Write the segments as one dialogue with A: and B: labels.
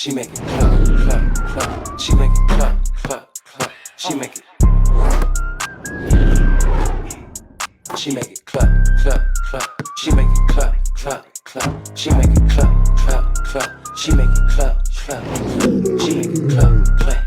A: She make it clap, clap, clap. She make it clap, clap, clap. She make it. She make it clap, clap, clap. She make it clap, clap, clap. She make it clap, clap, clap. She make it clap, clap, clap. She make it clap, clap.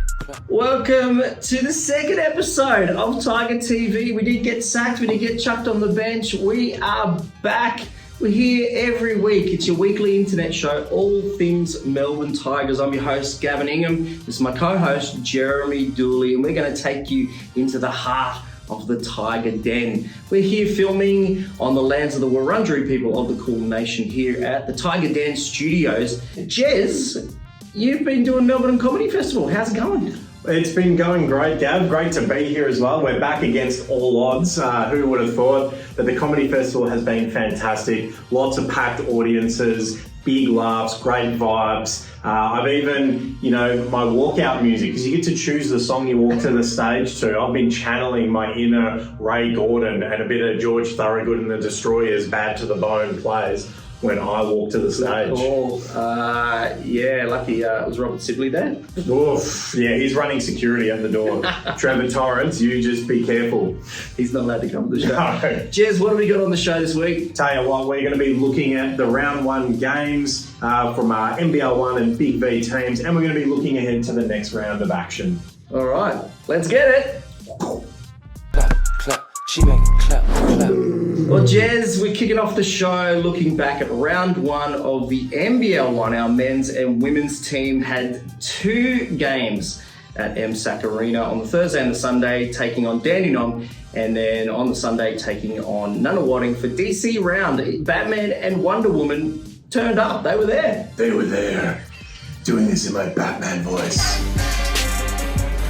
B: Welcome to the second episode of Tiger TV. We did get sacked, we did get chucked on the bench. We are back. We're here every week. It's your weekly internet show, all things Melbourne Tigers. I'm your host, Gavin Ingham. This is my co-host, Jeremy Dooley, and we're going to take you into the heart of the Tiger Den. We're here filming on the lands of the Wurundjeri people of the Cool Nation here at the Tiger Den Studios. Jez, you've been doing Melbourne Comedy Festival. How's it going?
C: It's been going great, Gav. Great to be here as well. We're back against all odds. Who would have thought? But the Comedy Festival has been fantastic. Lots of packed audiences, big laughs, great vibes. I've even, my walkout music, because you get to choose the song you walk to the stage to. I've been channeling my inner Ray Gordon, and a bit of George Thorogood and the Destroyers, Bad to the Bone plays when I walk to the stage.
B: Oh, lucky it was Robert Sibley there.
C: Oof, yeah, he's running security at the door. Trevor Torrance, you just be careful.
B: He's not allowed to come to the show.
C: No.
B: Jez, what have we got on the show this week?
C: Tell you what, we're going to be looking at the round one games from our NBL1 and Big V teams, and we're going to be looking ahead to the next round of action.
B: All right, let's get it.
A: Clap, clap. She make it clap, clap.
B: Well, Jez, we're kicking off the show looking back at round one of the NBL1. Our men's and women's team had two games at MSAC Arena on the Thursday and the Sunday, taking on Dandenong, and then on the Sunday taking on Nunawading for DC round. Batman and Wonder Woman turned up. They were there.
C: They were there, doing this in my Batman voice.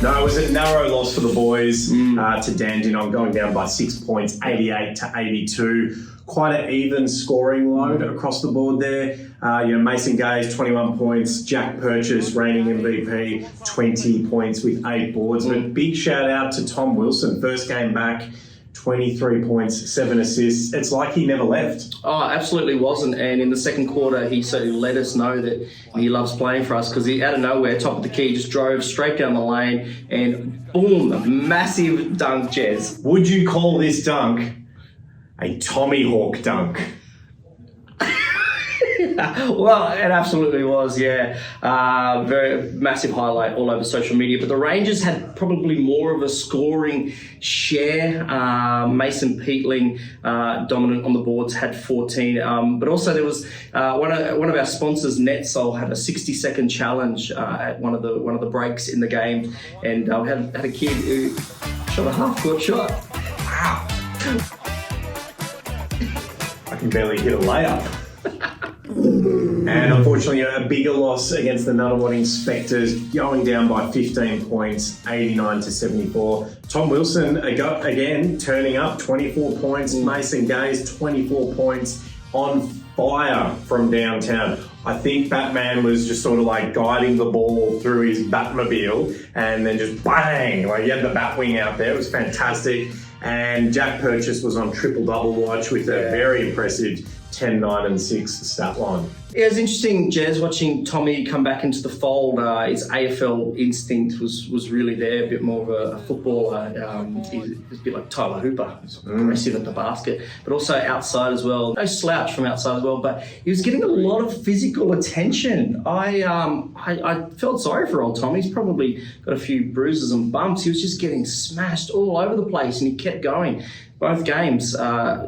C: No, it was a narrow loss for the boys to Dandenong, going down by 6 points, 88 to 82. Quite an even scoring load across the board there. Mason Gaze, 21 points. Jack Purchase, reigning MVP, 20 points with 8 boards. But big shout out to Tom Wilson, first game back, 23 points, 7 assists. It's like he never left.
B: Oh, absolutely wasn't. And in the second quarter, he certainly let us know that he loves playing for us, because he, out of nowhere, top of the key, just drove straight down the lane and boom, a massive dunk, Jez.
C: Would you call this dunk a Tommy Hawk dunk?
B: Well, it absolutely was, yeah. Very massive highlight all over social media. But the Rangers had probably more of a scoring share. Mason Peatling, dominant on the boards, had 14. But also there was one of our sponsors, NetSol, had a 60-second challenge at one of the breaks in the game, and we had a kid who shot a half-court shot.
C: Wow! I can barely hit a layup. And unfortunately, a bigger loss against the Nunawading Spectres, going down by 15 points, 89 to 74. Tom Wilson, again, turning up, 24 points. Mason Gaze, 24 points, on fire from downtown. I think Batman was just sort of like guiding the ball through his Batmobile, and then just bang, like he had the Batwing out there. It was fantastic. And Jack Purchase was on triple-double watch with a very impressive 10, 9 and 6 stat line.
B: Yeah, it was interesting, Jez, watching Tommy come back into the fold. His AFL instinct was really there, a bit more of a footballer. He's a bit like Tyler Hooper. He's aggressive at the basket, but also outside as well. No slouch from outside as well, but he was getting a lot of physical attention. I felt sorry for old Tommy. He's probably got a few bruises and bumps. He was just getting smashed all over the place, and he kept going. Both games,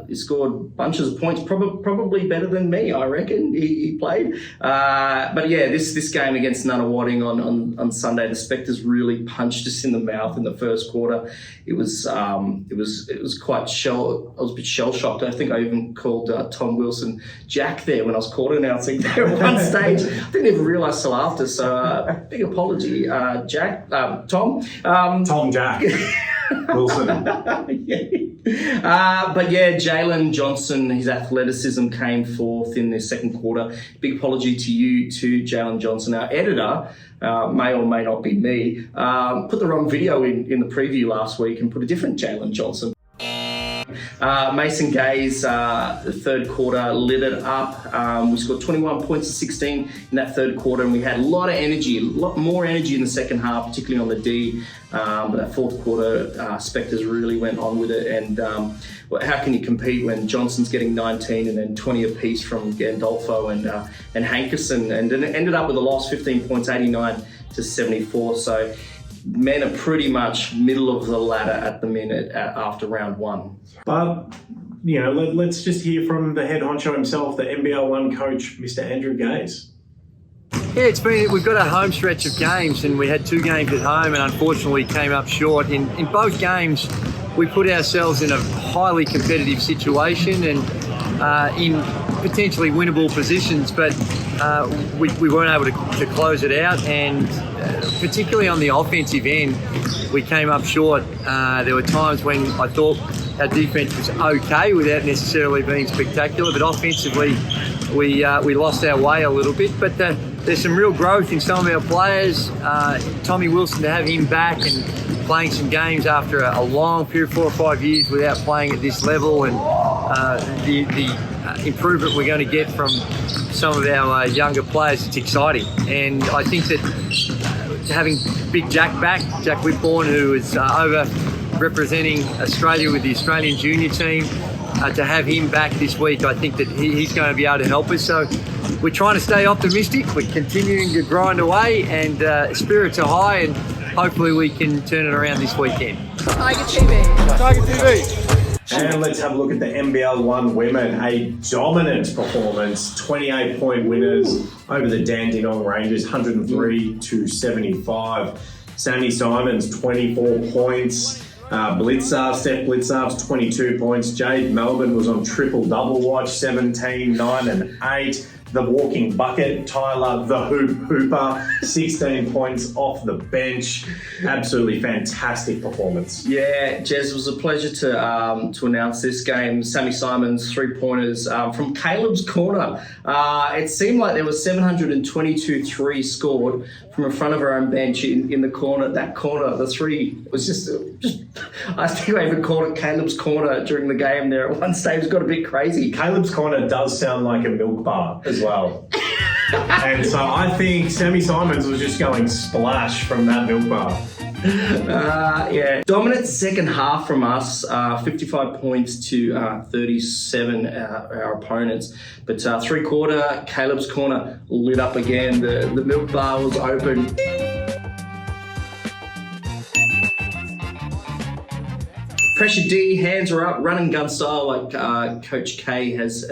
B: he scored bunches of points, probably better than me, I reckon, he played. But yeah, this game against Nunawading on Sunday, the Spectres really punched us in the mouth in the first quarter. It was quite I was a bit shell-shocked. I think I even called Tom Wilson Jack there when I was court announcing there at one stage. I didn't even realise till after, so big apology, Jack, Tom.
C: Tom Jack. Wilson.
B: But yeah, Jalen Johnson, his athleticism came forth in the second quarter. Big apology to you, to Jalen Johnson. Our editor, may or may not be me, put the wrong video in the preview last week and put a different Jalen Johnson. Mason Gay's the third quarter lit it up. We scored 21 points to 16 in that third quarter, and we had a lot of energy, a lot more energy in the second half, particularly on the D. But that fourth quarter, Spectres really went on with it. And how can you compete when Johnson's getting 19 and then 20 apiece from Gandolfo and Hankerson, and it ended up with a loss, 15 points, 89 to 74. So men are pretty much middle of the ladder at the minute after round one.
C: But, you know, let's just hear from the head honcho himself, the NBL1 coach, Mr. Andrew Gaze.
D: Yeah, we've got a home stretch of games, and we had 2 games at home and unfortunately came up short. In both games, we put ourselves in a highly competitive situation and in potentially winnable positions, but we weren't able to close it out, and particularly on the offensive end, we came up short. There were times when I thought our defence was okay without necessarily being spectacular, but offensively we lost our way a little bit. But there's some real growth in some of our players. Tommy Wilson, to have him back and playing some games after a long period, 4 or 5 years without playing at this level, and the improvement we're going to get from some of our younger players, it's exciting. And I think that having Big Jack back, Jack Whitbourne, who is over representing Australia with the Australian junior team, to have him back this week, I think that he's going to be able to help us. So we're trying to stay optimistic. We're continuing to grind away, and spirits are high, and hopefully we can turn it around this weekend.
E: Tiger TV.
D: Tiger TV.
C: And let's have a look at the NBL1 women. A dominant performance, 28-point winners over the Dandenong Rangers, 103 to 75. Sammy Simons, 24 points. Steph Blitzarves, 22 points. Jade Melbourne was on triple-double watch, 17, 9 and 8. The walking bucket, Tyler the Hooper, 16 points off the bench. Absolutely fantastic performance.
B: Yeah, Jez, it was a pleasure to announce this game. Sammy Simons, 3-pointers from Caleb's corner. It seemed like there was 722 threes scored from in front of her own bench in the corner. That corner, the three was just I think I even called it Caleb's corner during the game there. At one stage, it got a bit crazy.
C: Caleb's corner does sound like a milk bar as well. And so I think Sammy Simons was just going splash from that milk bar.
B: Yeah. Dominant second half from us, 55 points to 37, our opponents. But three-quarter, Caleb's corner lit up again. The milk bar was open. Pressure D, hands are up, run and gun style like Coach K has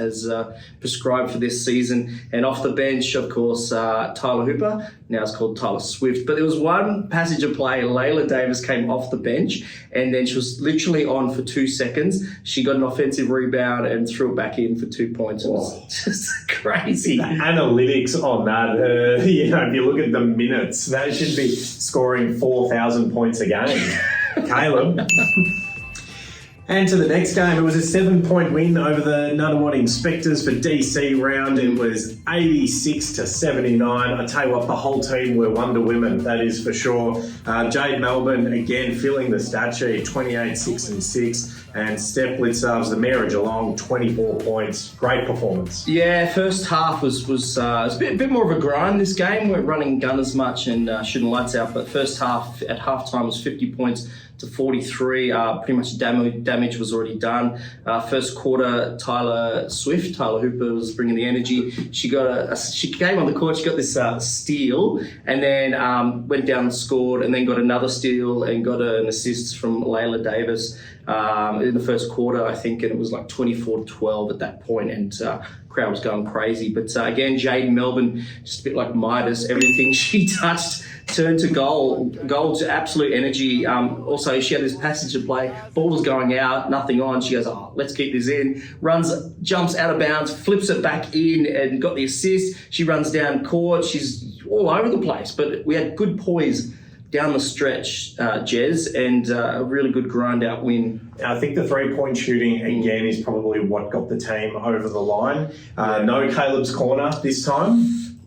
B: prescribed for this season. And off the bench, of course, Tyler Hooper, now it's called Tyler Swift. But there was one passage of play, Layla Davis came off the bench and then she was literally on for 2 seconds. She got an offensive rebound and threw it back in for 2 points. It was just crazy.
C: The analytics on that, if you look at the minutes, that should be scoring 4,000 points a game. Caleb. And to the next game, it was a 7-point win over the Nunawading Spectres for DC round. It was 86 to 79. I tell you what, the whole team were Wonder Women, that is for sure. Jade Melbourne, again, filling the stat sheet, 28, 6 and 6. And Steph Blitzarves, the mayor of Geelong, 24 points. Great performance.
B: Yeah, first half was a bit more of a grind this game. We weren't running gun as much and shooting lights out, but first half at halftime was 50 points to 43. Pretty much damage was already done. First quarter, Tyler Hooper was bringing the energy. She got she came on the court. She got this steal, and then went down and scored, and then got another steal and got an assist from Layla Davis in the first quarter, I think, and it was like 24-12 at that point, and crowd was going crazy. But again, Jade Melbourne, just a bit like Midas, everything she touched turned to gold to absolute energy. Also, she had this passage of play, ball was going out, nothing on. She goes, let's keep this in. Jumps out of bounds, flips it back in and got the assist. She runs down court. She's all over the place, but we had good poise down the stretch, Jez, and a really good grind-out win.
C: I think the three-point shooting, again, is probably what got the team over the line. No Caleb's corner this time.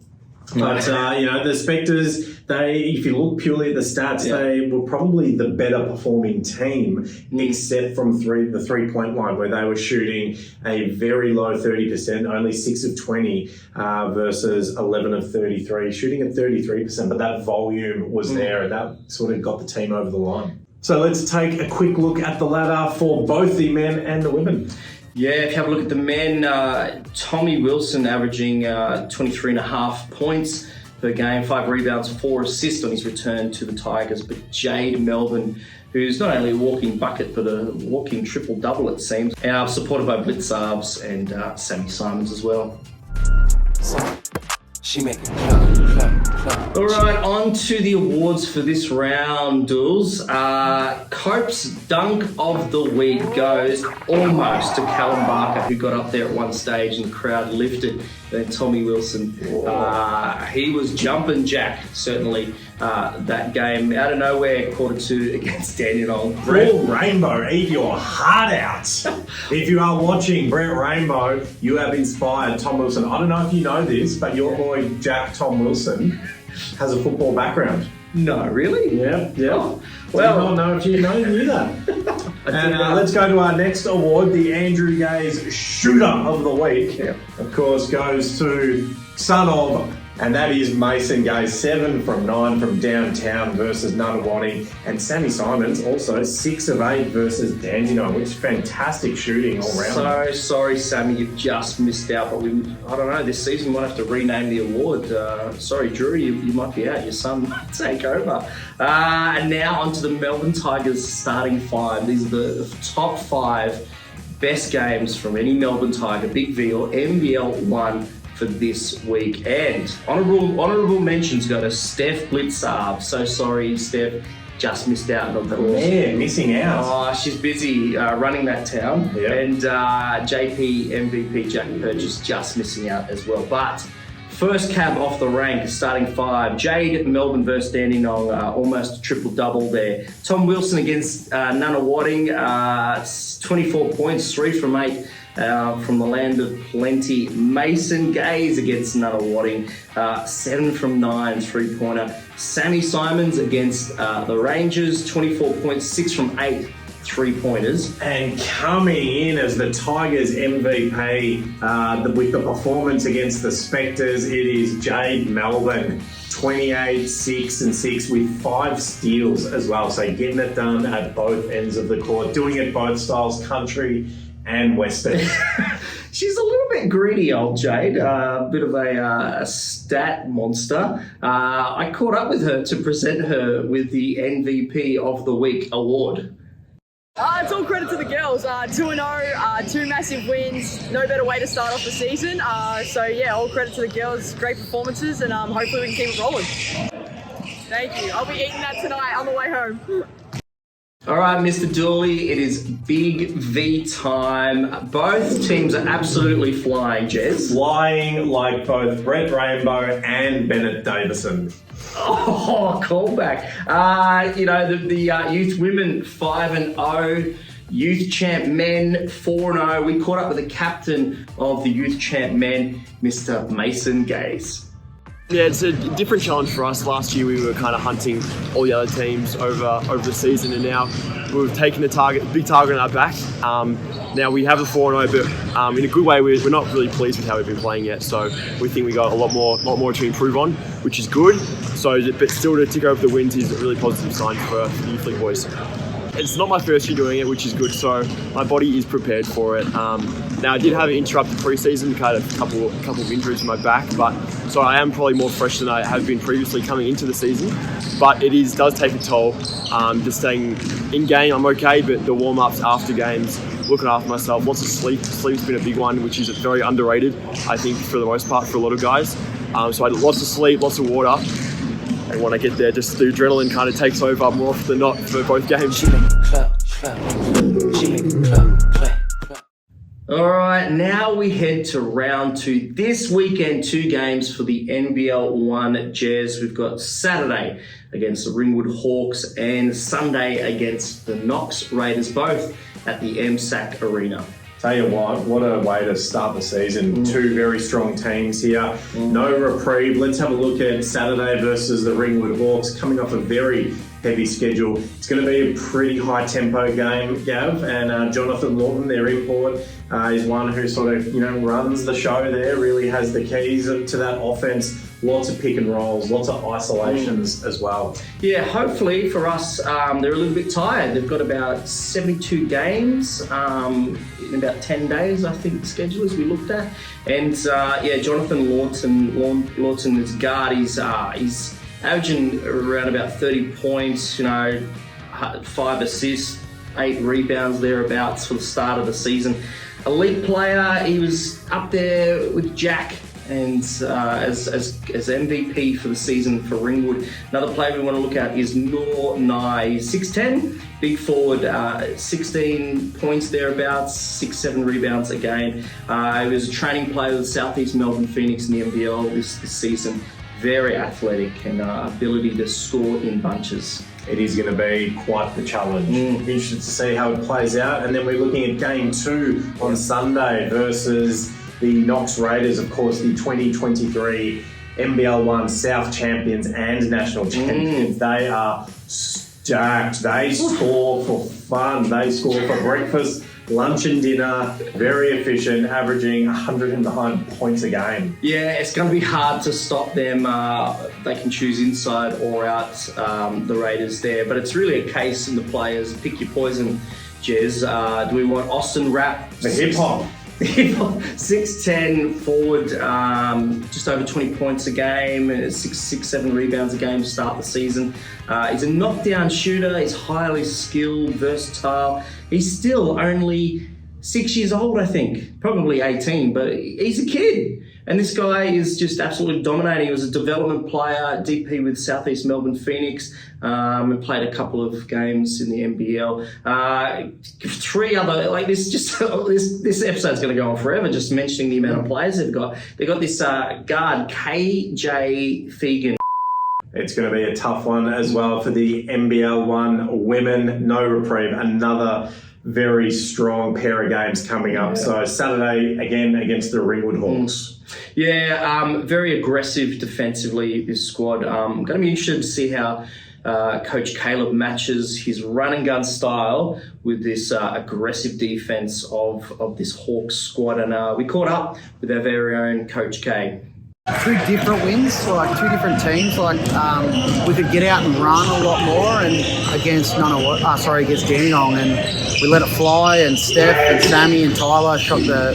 C: But, the Spectres, if you look purely at the stats, they were probably the better performing team, except from the three-point line, where they were shooting a very low 30%, only 6 of 20 versus 11 of 33, shooting at 33%. But that volume was there, and that sort of got the team over the line. So let's take a quick look at the ladder for both the men and the women.
B: Yeah, if you have a look at the men, Tommy Wilson averaging 23.5 points per game, 5 rebounds, 4 assists on his return to the Tigers. But Jade Melbourne, who's not only a walking bucket, but a walking triple-double, it seems, supported by Blitzarves and Sammy Simons as well.
A: She make it clap, clap, clap.
B: All right, on to the awards for this round, Dools. Cope's Dunk of the Week goes almost to Callum Barker, who got up there at one stage and the crowd lifted. Then Tommy Wilson, he was jumping jack, certainly, that game. Out of nowhere, 2-2 against Dandenong.
C: Brett Rainbow, eat your heart out. If you are watching Brett Rainbow, you have inspired Tom Wilson. I don't know if you know this, but your boy Jack Tom Wilson has a football background.
B: No, really?
C: Yeah.
B: Oh, well,
C: I don't know if you knew that. And let's go to our next award, the Andrew Gaze Shooter of the Week.
B: Yeah.
C: Of course, goes to son of, and that is Mason Gaze, 7 from 9 from downtown versus Nunawading. And Sammy Simons also 6 of 8 versus Dandenong, which is fantastic shooting all round.
B: So sorry, Sammy, you've just missed out. But I don't know, this season we might have to rename the award. Sorry, Drew, you might be out. Your son might take over. And now onto the Melbourne Tigers starting 5. These are the top 5 best games from any Melbourne Tiger, Big V or NBL1 for this week. And honourable mentions go to Steph Blitzarve. So sorry, Steph, just missed out on the course.
C: Yeah, missing out.
B: Oh, she's busy running that town.
C: Yep.
B: And JP MVP Jack Purchase just missing out as well. But first cab off the rank, starting 5. Jade Melbourne versus Dandenong, almost a triple-double there. Tom Wilson against Nunawading, 24 points, 3 from 8. From the land of plenty. Mason Gaze against Nunawading, 7 from 9, 3-pointer. Sammy Simons against the Rangers, 24 points, 6 from 8, 3-pointers.
C: And coming in as the Tigers MVP with the performance against the Spectres, it is Jade Melbourne, 28, 6 and 6 with 5 steals as well. So getting it done at both ends of the court, doing it both styles, country and Western.
B: She's a little bit greedy, old Jade, a bit of a stat monster. I caught up with her to present her with the MVP of the Week award.
E: It's all credit to the girls. 2-0, 2 massive wins. No better way to start off the season. So yeah, all credit to the girls. Great performances, and hopefully we can keep it rolling. Thank you. I'll be eating that tonight on the way home.
B: All right, Mr. Dooley, it is Big V time. Both teams are absolutely flying, Jez.
C: Flying like both Brett Rainbow and Bennett Davison.
B: Oh, callback. The youth women 5-0, youth champ men 4-0. We caught up with the captain of the youth champ men, Mr. Mason Gaze.
F: Yeah, it's a different challenge for us. Last year we were kind of hunting all the other teams over the season, and now we've taken the big target on our back. Now we have a 4-0, but in a good way, we're not really pleased with how we've been playing yet. So we think we got a lot more to improve on, which is good. but still to tick over the wins is a really positive sign for the youth league boys. It's not my first year doing it, which is good, so my body is prepared for it. Now, I did have an interrupted pre-season, kind of a couple of injuries in my back, so I am probably more fresh than I have been previously coming into the season. But it does take a toll. Just staying in game, I'm okay, but the warm-ups after games, looking after myself, lots of sleep. Sleep's been a big one, which is very underrated, I think, for the most part, for a lot of guys. So I had lots of sleep, lots of water. And when I get there, just the adrenaline kind of takes over more often than not for both games.
A: She make it clap, clap. She make it clap, clap, clap.
B: All right, now we head to round 2. This weekend, 2 games for the NBL1 Jazz. We've got Saturday against the Ringwood Hawks and Sunday against the Knox Raiders, both at the MSAC Arena.
C: Tell you what a way to start the season. Two very strong teams here. No reprieve. Let's have a look at Saturday versus the Ringwood Hawks, coming off a very heavy schedule. It's going to be a pretty high tempo game, Gav, and Jonathan Lawton, their import, is one who sort of, runs the show there, really has the keys to that offense. Lots of pick and rolls, lots of isolations as well.
B: Yeah, hopefully for us, they're a little bit tired. They've got about 72 games in about 10 days, I think the schedule is we looked at. And Jonathan Lawton is guard. He's averaging around about 30 points, 5 assists, 8 rebounds thereabouts for the start of the season. Elite player, he was up there with Jack and as MVP for the season for Ringwood. Another player we want to look at is Noor Nye. He's 6'10", big forward, 16 points thereabouts, 6-7 rebounds a game. He was a training player with Southeast Melbourne Phoenix in the NBL this season. Very athletic and ability to score in bunches.
C: It is going to be quite the challenge. Interested to see how it plays out. And then we're looking at game 2 on Sunday versus the Knox Raiders, of course, the 2023 NBL1 South champions and national champions. They are stacked. They score for fun. They score for breakfast, lunch and dinner. Very efficient, averaging 109 points a game.
B: Yeah, it's going to be hard to stop them. They can choose inside or out, the Raiders there. But it's really a case in the players. Pick your poison, Jez. Do we want Austin Rapp?
C: The hip-hop.
B: 6'10", forward, just over 20 points a game, 6-7 rebounds a game to start the season. He's a knockdown shooter. He's highly skilled, versatile. He's still only 6 years old, I think, probably 18, but he's a kid. And this guy is just absolutely dominating. He was a development player, DP with Southeast Melbourne Phoenix, and played a couple of games in the NBL. 3 other, this episode's going to go on forever, just mentioning the amount of players they've got. They've got this guard, KJ Fegan.
C: It's going to be a tough one as well for the NBL1 women. No reprieve. Another very strong pair of games coming up. So Saturday again against the Ringwood Hawks.
B: Yeah, very aggressive defensively, this squad. I'm going to be interested to see how Coach Caleb matches his run and gun style with this aggressive defense of this Hawks squad. And we caught up with our very own Coach K.
G: 2 different wins, 2 different teams. We could get out and run a lot more, and against Dandenong, and we let it fly. And Steph and Sammy and Tyler shot the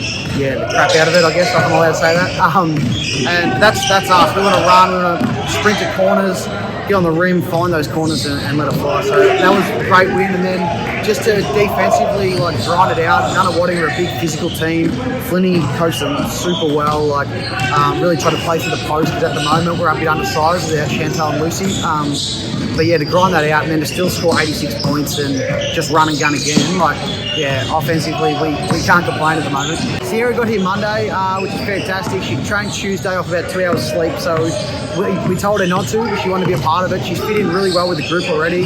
G: crap out of it. I guess I'm allowed to say that. And that's us. We want to run, we want to sprint to corners, get on the rim, find those corners, and let it fly. So that was a great win. And then just to defensively grind it out. Nunawading are a big physical team. Flinney coached them super well. Really try to play for the post, because at the moment we're a bit undersized without Chantal and Lucy. But to grind that out and then to still score 86 points and just run and gun again, offensively we can't complain at the moment. Sierra got here Monday, which is fantastic. She trained Tuesday off about 2 hours sleep, so we told her not to, but she wanted to be a part of it. She's fit in really well with the group already.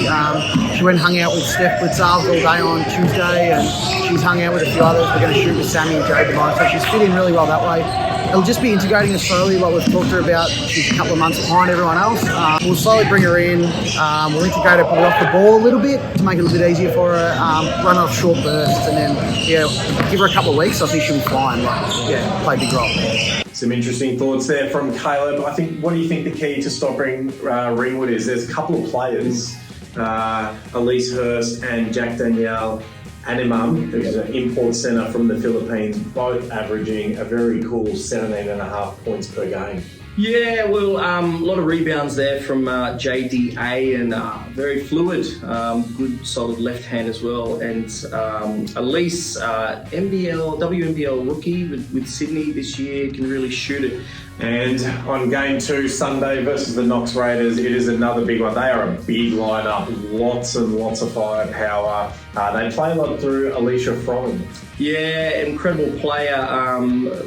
G: She went and hung out with Steph Blitzarves all day on Tuesday, and she's hung out with a few others. We're going to shoot with Sammy and Joe tomorrow, so she's fit in really well that way. It'll just be integrating her slowly, like we've talked to her about. She's a couple of months behind everyone else. We'll slowly bring her in. We'll integrate her probably off the ball a little bit to make it a little bit easier for her. Run off short bursts, and then give her a couple of weeks. I think she'll be fine. Play a big role.
C: Some interesting thoughts there from Caleb. I think, what do you think the key to stopping Ringwood is? There's a couple of players, Elise Hurst and Jack Danielle Animam, who's an import centre from the Philippines, both averaging a very cool 17.5 points per game.
B: Yeah, well, a lot of rebounds there from JDA, and very fluid, good solid left hand as well. And Elise, WNBL rookie with Sydney this year, can really shoot it.
C: And on game 2, Sunday versus the Knox Raiders, it is another big one. They are a big lineup, lots and lots of firepower. They play a lot through Alicia Fromm.
B: Yeah, incredible player.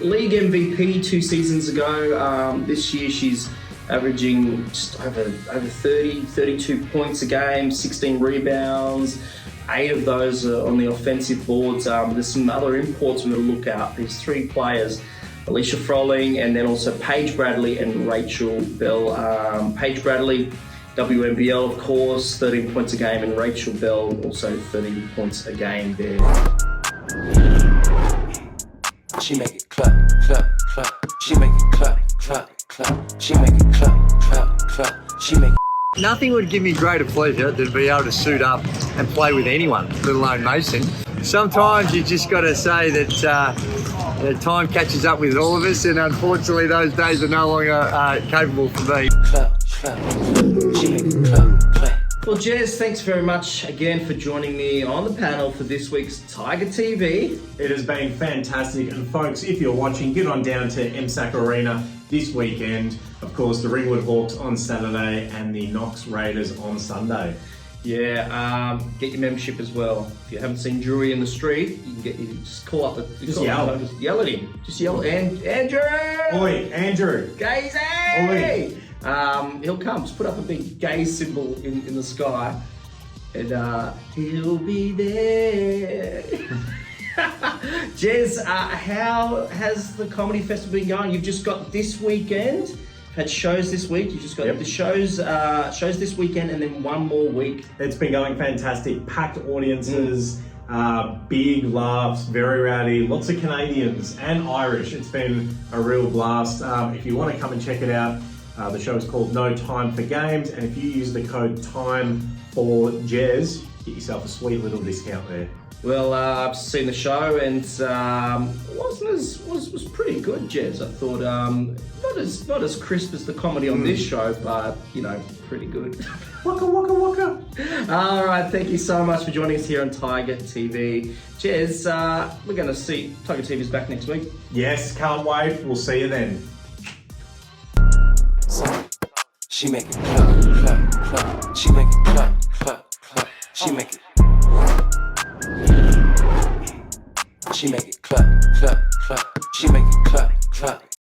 B: League MVP 2 seasons ago. This year she's averaging just over 32 points a game, 16 rebounds, 8 of those are on the offensive boards. There's some other imports we're going to look at. These 3 players, Alicia Froling, and then also Paige Bradley and Rachel Bell. Paige Bradley, WNBL, of course, 13 points a game, and Rachel Bell also 30 points a game there.
A: She make it clap, clap, clap. She make it clap, clap, clap. She make it clap, clap, clap. She make it.
D: Nothing would give me greater pleasure than to be able to suit up and play with anyone, let alone Mason. Sometimes you just got to say that time catches up with all of us, and unfortunately those days are no longer capable for me.
A: Clap, clap. She make it clap, clap.
B: Well, Jez, thanks very much again for joining me on the panel for this week's Tiger TV.
C: It has been fantastic, and folks, if you're watching, get on down to MSAC Arena this weekend. Of course, the Ringwood Hawks on Saturday and the Knox Raiders on Sunday.
B: Yeah, get your membership as well. If you haven't seen Drury in the street, you can just call up
C: Just yell.
B: Just yell at him. Just yell, Andrew!
C: Oi, Andrew!
B: Gazy!
C: Oi!
B: He'll come. Just put up a big gaze symbol in the sky, and he'll be there. Jez, how has the comedy festival been going? You've just got this weekend. Had shows this week. You've just got the shows this weekend, and then one more week.
C: It's been going fantastic. Packed audiences, big laughs, very rowdy. Lots of Canadians and Irish. It's been a real blast. If you want to come and check it out, the show is called No Time for Games, and if you use the code TIME4JEZ, get yourself a sweet little discount there.
B: Well, I've seen the show, and was pretty good, Jez. I thought not as crisp as the comedy on this show, but pretty good.
C: Waka waka waka.
B: All right, thank you so much for joining us here on Tiger TV, Jez. We're going to see Tiger TV's back next week.
C: Yes, can't wait. We'll see you then.
A: She make it clap, clap, clap. She make it clap, clap, clap. She make it. She make it